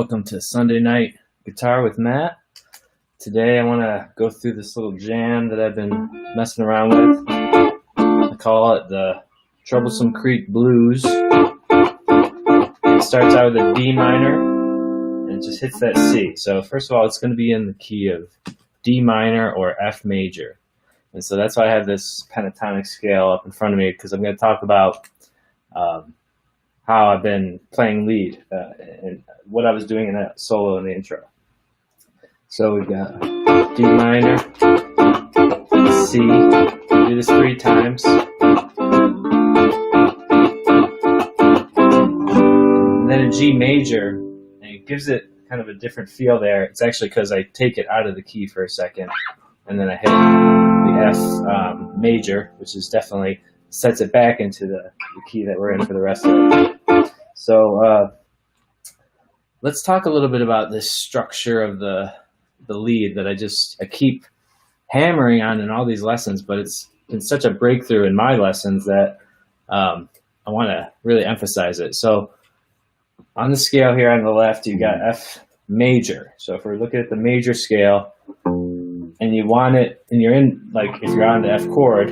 Welcome to Sunday Night Guitar with Matt. Today I want to go through this little jam that I've been messing around with. I call it the Troublesome Creek Blues. It starts out with a D minor and it just hits that C. So first of all, it's going to be in the key of D minor or F major. And so that's why I have this pentatonic scale up in front of me, because I'm going to talk about how I've been playing lead and what I was doing in that solo in the intro. So we've got D minor, C, do this 3 times, and then a G major, and it gives it kind of a different feel there. It's actually because I take it out of the key for a second, and then I hit the F major, which is definitely sets it back into the key that we're in for the rest of it. So let's talk a little bit about this structure of the lead that I keep hammering on in all these lessons, but it's been such a breakthrough in my lessons that I want to really emphasize it. So on the scale here on the left, you got F major. So if we're looking at the major scale and you want it, and you're in, like, if you're on the F chord,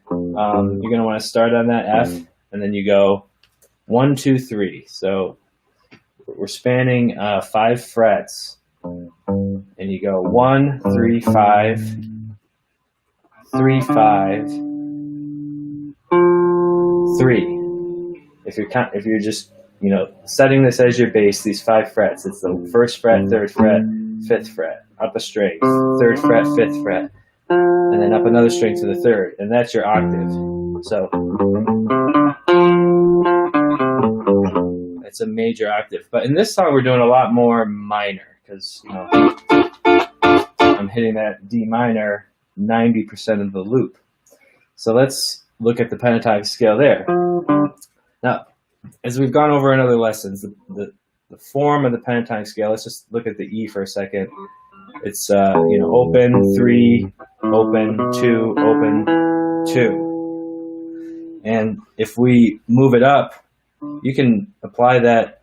you're going to want to start on that F, and then you go 1, 2, 3. So we're spanning 5 frets, and you go 1, 3, 5, 3, 5, 3. If you're just setting this as your bass, these 5 frets, it's the 1st fret, 3rd fret, 5th fret, up a string, 3rd fret, 5th fret, and then up another string to the 3rd, and that's your octave. So it's a major octave. But in this song, we're doing a lot more minor, because I'm hitting that D minor 90% of the loop. So let's look at the pentatonic scale there. Now, as we've gone over in other lessons, the form of the pentatonic scale, let's just look at the E for a second. It's open 3, open 2, open 2. And if we move it up, you can apply that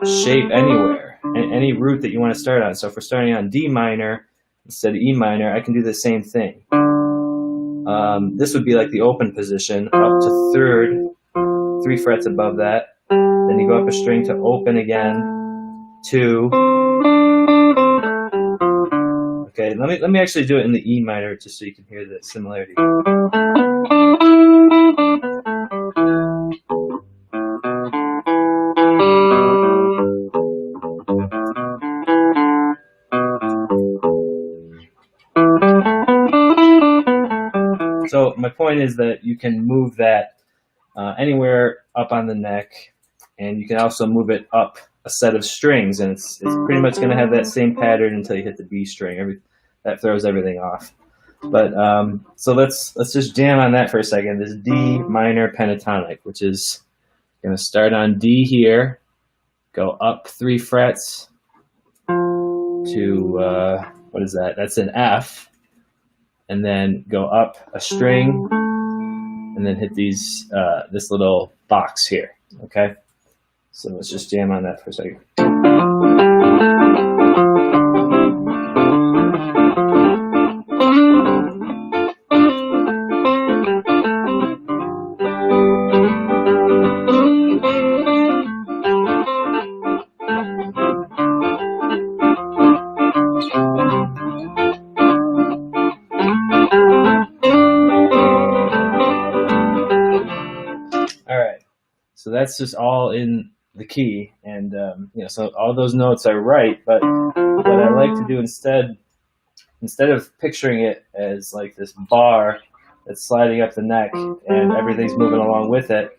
shape anywhere, any root that you want to start on. So if we're starting on D minor instead of E minor, I can do the same thing. This would be like the open position, up to 3rd, 3 frets above that. Then you go up a string to open again, 2. Okay, let me actually do it in the E minor just so you can hear the similarity. So my point is that you can move that anywhere up on the neck, and you can also move it up a set of strings, and it's pretty much going to have that same pattern until you hit the B string. That throws everything off. But so let's just jam on that for a second. This D minor pentatonic, which is going to start on D here, go up 3 frets to what is that? That's an F, and then go up a string, and then hit these this little box here. Okay, so let's just jam on that for a second. So that's just all in the key, and so all those notes are right. But what I like to do instead of picturing it as like this bar that's sliding up the neck and everything's moving along with it,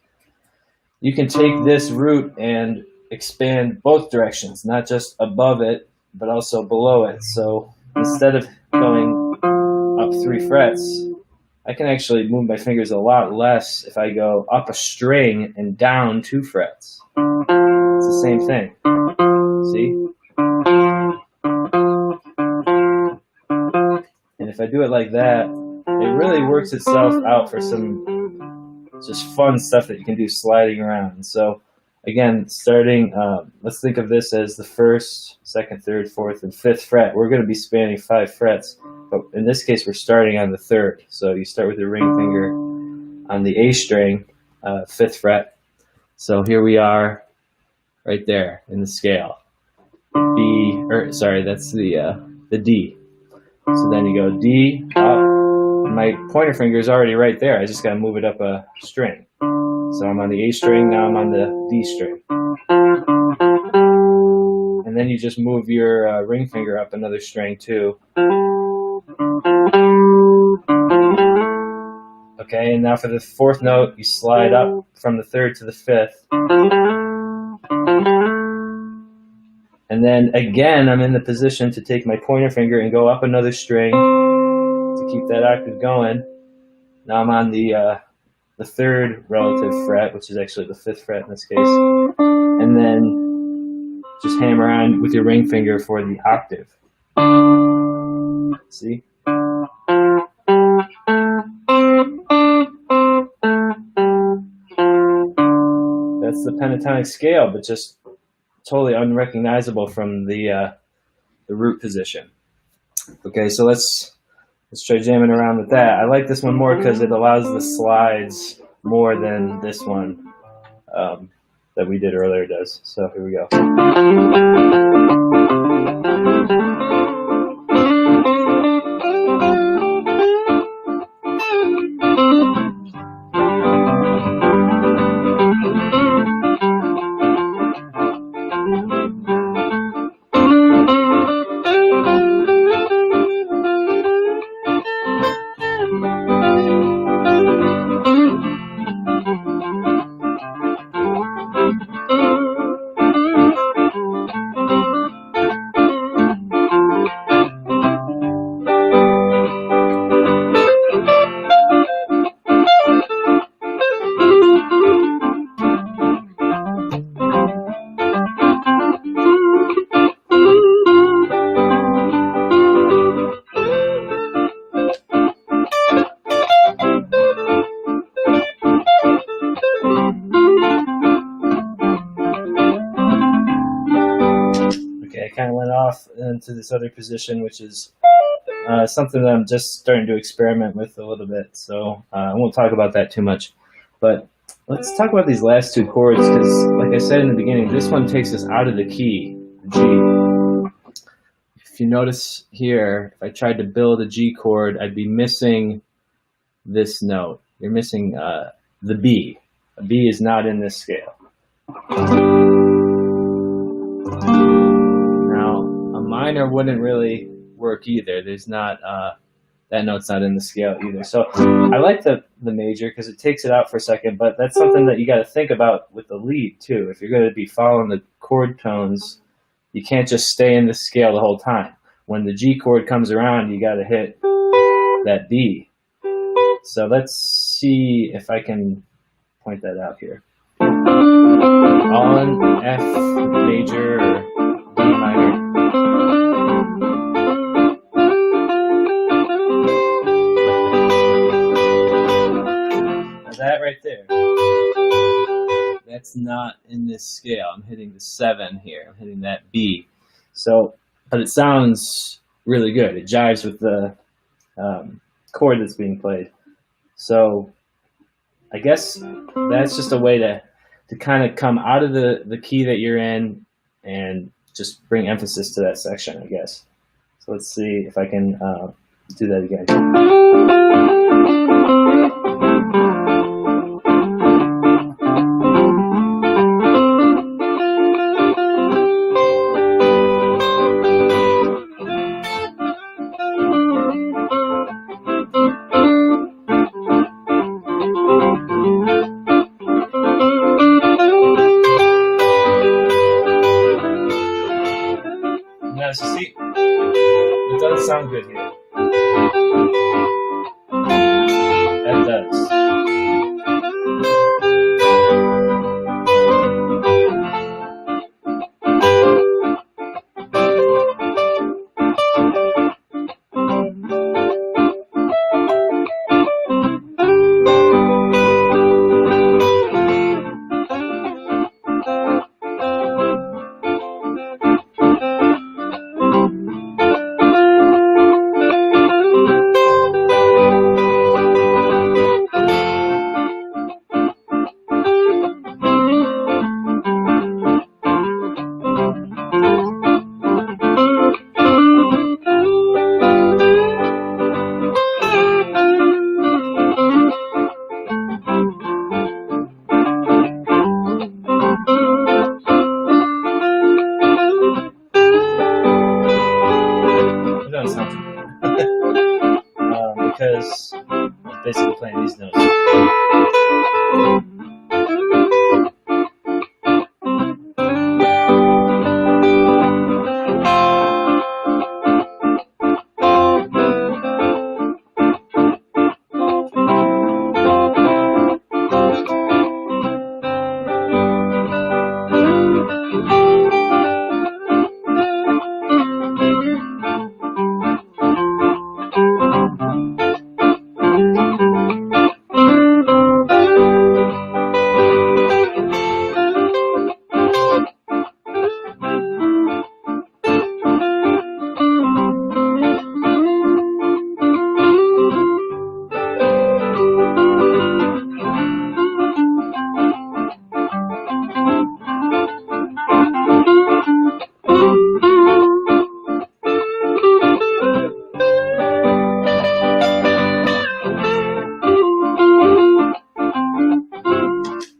you can take this root and expand both directions, not just above it, but also below it. So instead of going up 3 frets, I can actually move my fingers a lot less if I go up a string and down 2 frets. It's the same thing. See? And if I do it like that, it really works itself out for some just fun stuff that you can do sliding around. So again, starting, let's think of this as the first, second, third, fourth, and fifth fret. We're going to be spanning 5 frets, but in this case, we're starting on the third. So you start with your ring finger on the A string, 5th fret. So here we are, right there in the scale. That's the D. So then you go D, up. My pointer finger is already right there. I just got to move it up a string. So I'm on the A string, now I'm on the D string. And then you just move your ring finger up another string too. Okay, and now for the 4th note, you slide up from the 3rd to the 5th. And then again, I'm in the position to take my pointer finger and go up another string to keep that octave going. Now I'm on the 3rd relative fret, which is actually the 5th fret in this case. And then just hammer on with your ring finger for the octave. See? That's the pentatonic scale, but just totally unrecognizable from the root position. Okay, so let's try jamming around with that. I like this one more because it allows the slides more than this one that we did earlier does. So here we go. Kind of went off into this other position, which is something that I'm just starting to experiment with a little bit. So I won't talk about that too much. But let's talk about these last 2 chords because, like I said in the beginning, this one takes us out of the key, G. If you notice here, if I tried to build a G chord, I'd be missing this note. You're missing the B. A B is not in this scale. Minor wouldn't really work either. There's not that note's not in the scale either. So I like the major because it takes it out for a second, but that's something that you got to think about with the lead too. If you're going to be following the chord tones, you can't just stay in the scale the whole time. When the G chord comes around, you got to hit that B. So let's see if I can point that out here. On F major or D minor. That right there, that's not in this scale. I'm hitting the 7 here. I'm hitting that B. So, but it sounds really good. It jives with the chord that's being played. So I guess that's just a way to kind of come out of the key that you're in and just bring emphasis to that section, I guess. So let's see if I can do that again. Now, see, it doesn't sound good here. That does.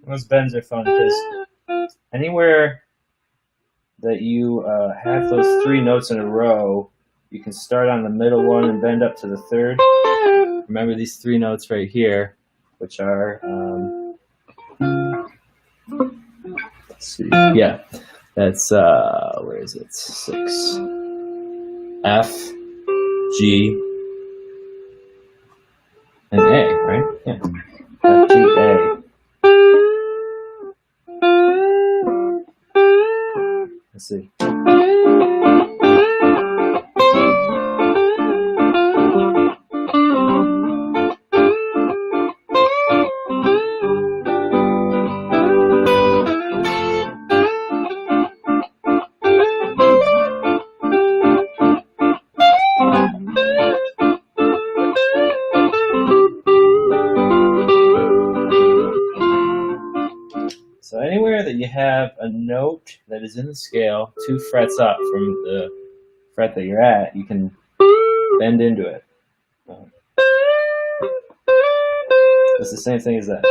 Those bends are fun because anywhere that you have those 3 notes in a row, you can start on the middle one and bend up to the third. Remember these 3 notes right here, which are, let's see, yeah, that's, where is it, 6, F, G, and A, right? Yeah, F, G, A. Let's see. So anywhere that you have a note that is in the scale 2 frets up from the fret that you're at, you can bend into it. It's the same thing as that.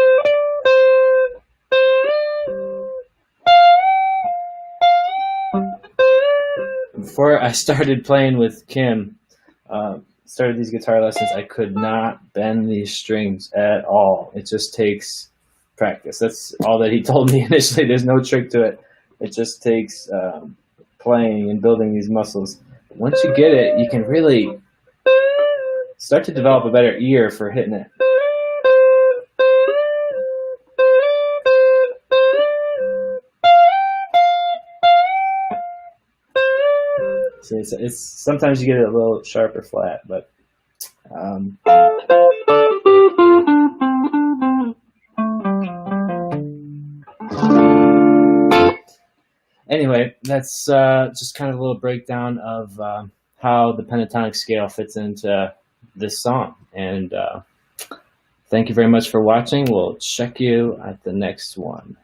Before I started playing with Kim, started these guitar lessons, I could not bend these strings at all. It just takes practice. That's all that he told me initially. There's no trick to it. It just takes playing and building these muscles. Once you get it, you can really start to develop a better ear for hitting it. See, it's sometimes you get it a little sharp or flat, but anyway, that's just kind of a little breakdown of how the pentatonic scale fits into this song. And thank you very much for watching. We'll check you at the next one.